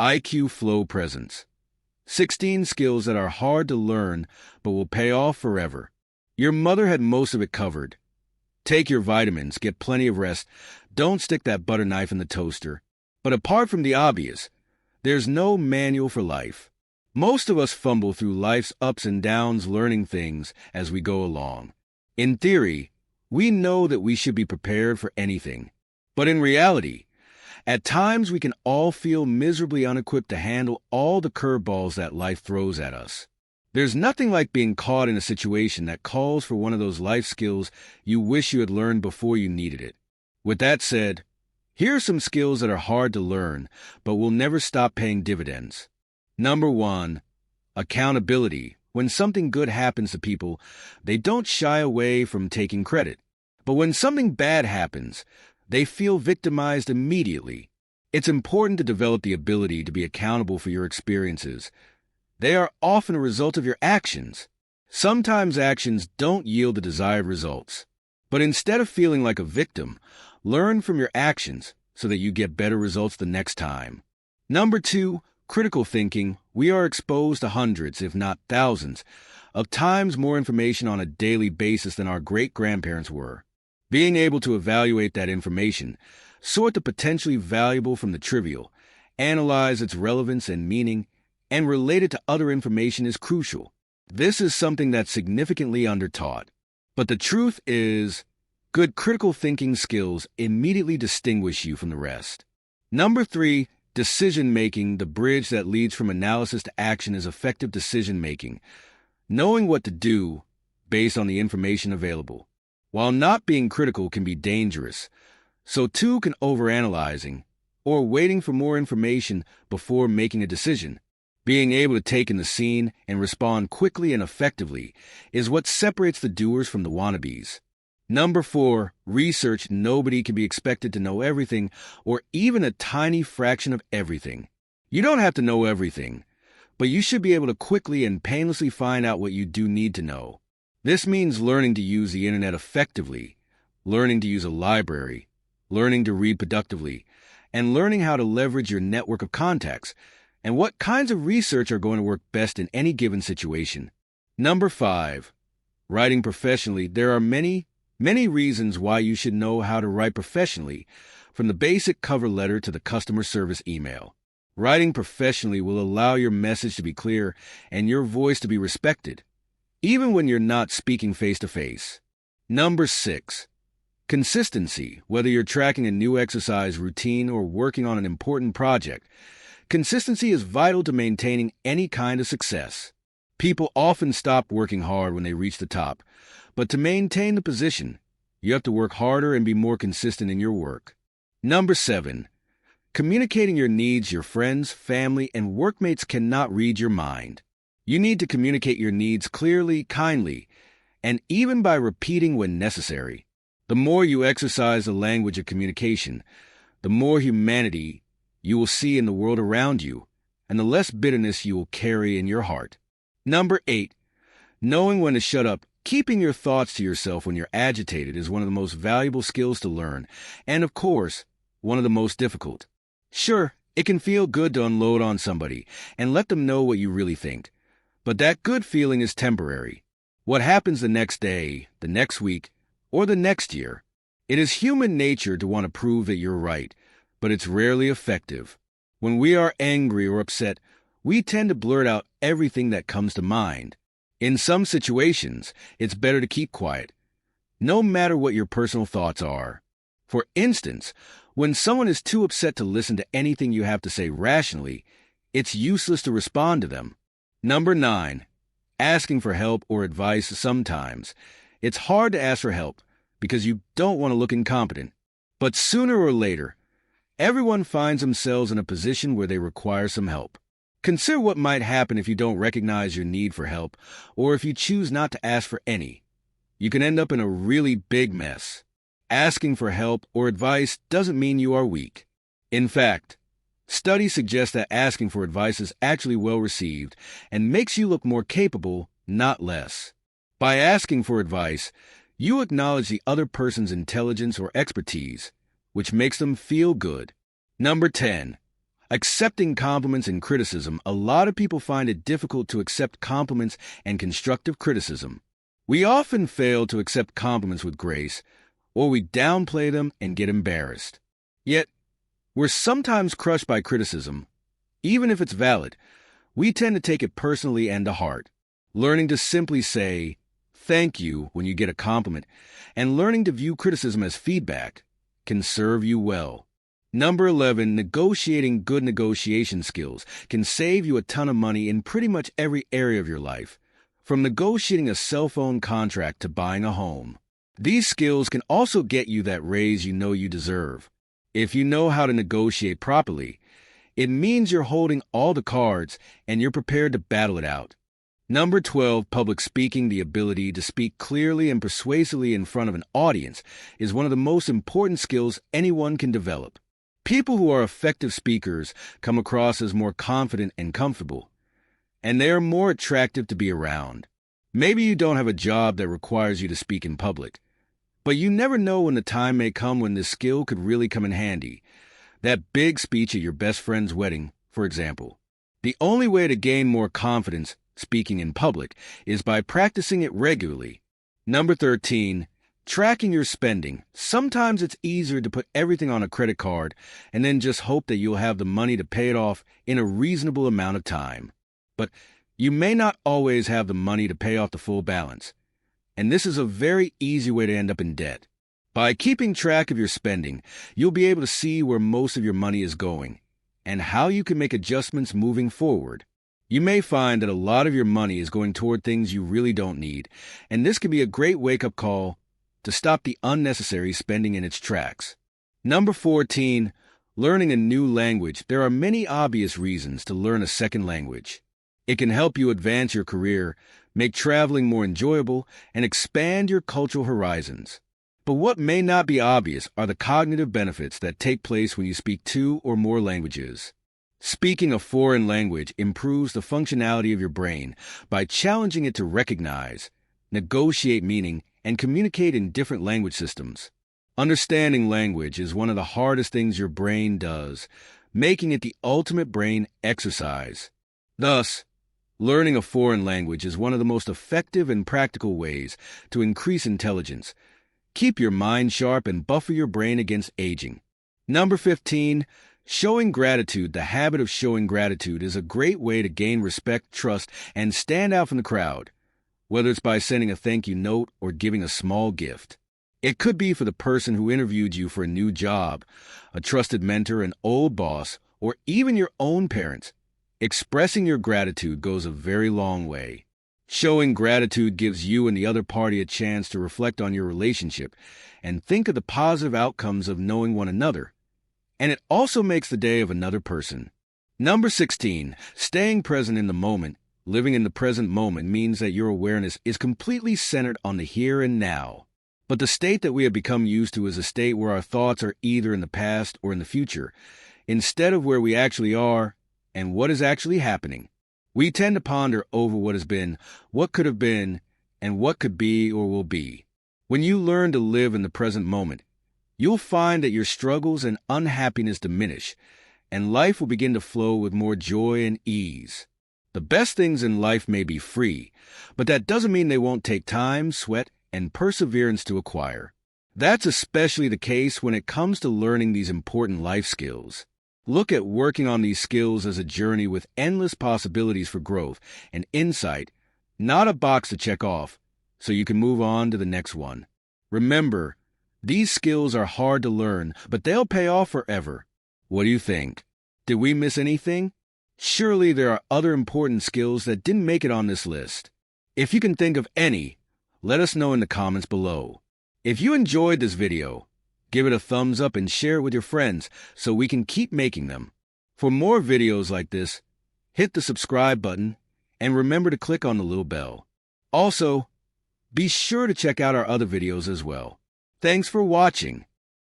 IQ flow presence. 16 skills that are hard to learn but will pay off forever. Your mother had most of it covered. Take your vitamins, get plenty of rest, don't stick that butter knife in the toaster. But apart from the obvious, there's no manual for life. Most of us fumble through life's ups and downs learning things as we go along. In theory, we know that we should be prepared for anything. But in reality, at times we can all feel miserably unequipped to handle all the curveballs that life throws at us. There's nothing like being caught in a situation that calls for one of those life skills you wish you had learned before you needed it. With that said, here are some skills that are hard to learn, but will never stop paying dividends. Number 1, accountability. When something good happens to people, they don't shy away from taking credit. But when something bad happens, they feel victimized immediately. It's important to develop the ability to be accountable for your experiences. They are often a result of your actions. Sometimes actions don't yield the desired results. But instead of feeling like a victim, learn from your actions so that you get better results the next time. Number 2, critical thinking. We are exposed to hundreds, if not thousands, of times more information on a daily basis than our great-grandparents were. Being able to evaluate that information, sort the potentially valuable from the trivial, analyze its relevance and meaning, and relate it to other information is crucial. This is something that's significantly undertaught. But the truth is, good critical thinking skills immediately distinguish you from the rest. Number 3, decision-making. The bridge that leads from analysis to action is effective decision-making. Knowing what to do based on the information available. While not being critical can be dangerous, so too can overanalyzing or waiting for more information before making a decision. Being able to take in the scene and respond quickly and effectively is what separates the doers from the wannabes. Number 4, research. Nobody can be expected to know everything or even a tiny fraction of everything. You don't have to know everything, but you should be able to quickly and painlessly find out what you do need to know. This means learning to use the internet effectively, learning to use a library, learning to read productively, and learning how to leverage your network of contacts and what kinds of research are going to work best in any given situation. Number 5, writing professionally. There are many reasons why you should know how to write professionally, from the basic cover letter to the customer service email. Writing professionally will allow your message to be clear and your voice to be respected, even when you're not speaking face-to-face. Number 6, consistency. Whether you're tracking a new exercise routine or working on an important project, consistency is vital to maintaining any kind of success. People often stop working hard when they reach the top, but to maintain the position, you have to work harder and be more consistent in your work. Number 7, communicating your needs. Your friends, family, and workmates cannot read your mind. You need to communicate your needs clearly, kindly, and even by repeating when necessary. The more you exercise the language of communication, the more humanity you will see in the world around you, and the less bitterness you will carry in your heart. Number 8, knowing when to shut up. Keeping your thoughts to yourself when you're agitated is one of the most valuable skills to learn, and of course, one of the most difficult. Sure, it can feel good to unload on somebody and let them know what you really think, but that good feeling is temporary. What happens the next day, the next week, or the next year? It is human nature to want to prove that you're right, but it's rarely effective. When we are angry or upset, we tend to blurt out everything that comes to mind. In some situations, it's better to keep quiet, no matter what your personal thoughts are. For instance, when someone is too upset to listen to anything you have to say rationally, it's useless to respond to them. Number 9, asking for help or advice. Sometimes it's hard to ask for help because you don't want to look incompetent. But sooner or later, everyone finds themselves in a position where they require some help. Consider what might happen if you don't recognize your need for help, or if you choose not to ask for any. You can end up in a really big mess. Asking for help or advice doesn't mean you are weak. In fact, studies suggest that asking for advice is actually well received and makes you look more capable, not less. By asking for advice, you acknowledge the other person's intelligence or expertise, which makes them feel good. Number 10, Accepting compliments and criticism. A lot of people find it difficult to accept compliments and constructive criticism. We often fail to accept compliments with grace, or we downplay them and get embarrassed. Yet, we're sometimes crushed by criticism. Even if it's valid, we tend to take it personally and to heart. Learning to simply say, "Thank you," when you get a compliment, and learning to view criticism as feedback can serve you well. Number 11, negotiating. Good negotiation skills can save you a ton of money in pretty much every area of your life, from negotiating a cell phone contract to buying a home. These skills can also get you that raise you know you deserve. If you know how to negotiate properly, it means you're holding all the cards and you're prepared to battle it out. Number 12, public speaking. The ability to speak clearly and persuasively in front of an audience is one of the most important skills anyone can develop. People who are effective speakers come across as more confident and comfortable, and they are more attractive to be around. Maybe you don't have a job that requires you to speak in public, but you never know when the time may come when this skill could really come in handy. That big speech at your best friend's wedding, for example. The only way to gain more confidence speaking in public is by practicing it regularly. Number 13, tracking your spending. Sometimes it's easier to put everything on a credit card and then just hope that you'll have the money to pay it off in a reasonable amount of time. But you may not always have the money to pay off the full balance, and this is a very easy way to end up in debt. By keeping track of your spending, you'll be able to see where most of your money is going and how you can make adjustments moving forward. You may find that a lot of your money is going toward things you really don't need, and this can be a great wake-up call to stop the unnecessary spending in its tracks. Number 14, learning a new language. There are many obvious reasons to learn a second language. It can help you advance your career, make traveling more enjoyable, and expand your cultural horizons. But what may not be obvious are the cognitive benefits that take place when you speak 2 or more languages. Speaking a foreign language improves the functionality of your brain by challenging it to recognize, negotiate meaning, and communicate in different language systems. Understanding language is one of the hardest things your brain does, making it the ultimate brain exercise. Thus, learning a foreign language is one of the most effective and practical ways to increase intelligence, keep your mind sharp, and buffer your brain against aging. Number 15, showing gratitude. The habit of showing gratitude is a great way to gain respect, trust, and stand out from the crowd, whether it's by sending a thank you note or giving a small gift. It could be for the person who interviewed you for a new job, a trusted mentor, an old boss, or even your own parents. Expressing your gratitude goes a very long way. Showing gratitude gives you and the other party a chance to reflect on your relationship and think of the positive outcomes of knowing one another. And it also makes the day of another person. Number 16, staying present in the moment. Living in the present moment means that your awareness is completely centered on the here and now. But the state that we have become used to is a state where our thoughts are either in the past or in the future, instead of where we actually are and what is actually happening. We tend to ponder over what has been, what could have been, and what could be or will be. When you learn to live in the present moment, you'll find that your struggles and unhappiness diminish, and life will begin to flow with more joy and ease. The best things in life may be free, but that doesn't mean they won't take time, sweat, and perseverance to acquire. That's especially the case when it comes to learning these important life skills. Look at working on these skills as a journey with endless possibilities for growth and insight, not a box to check off, so you can move on to the next one. Remember, these skills are hard to learn, but they'll pay off forever. What do you think? Did we miss anything? Surely there are other important skills that didn't make it on this list. If you can think of any, let us know in the comments below. If you enjoyed this video, give it a thumbs up and share it with your friends so we can keep making them. For more videos like this, hit the subscribe button and remember to click on the little bell. Also, be sure to check out our other videos as well. Thanks for watching.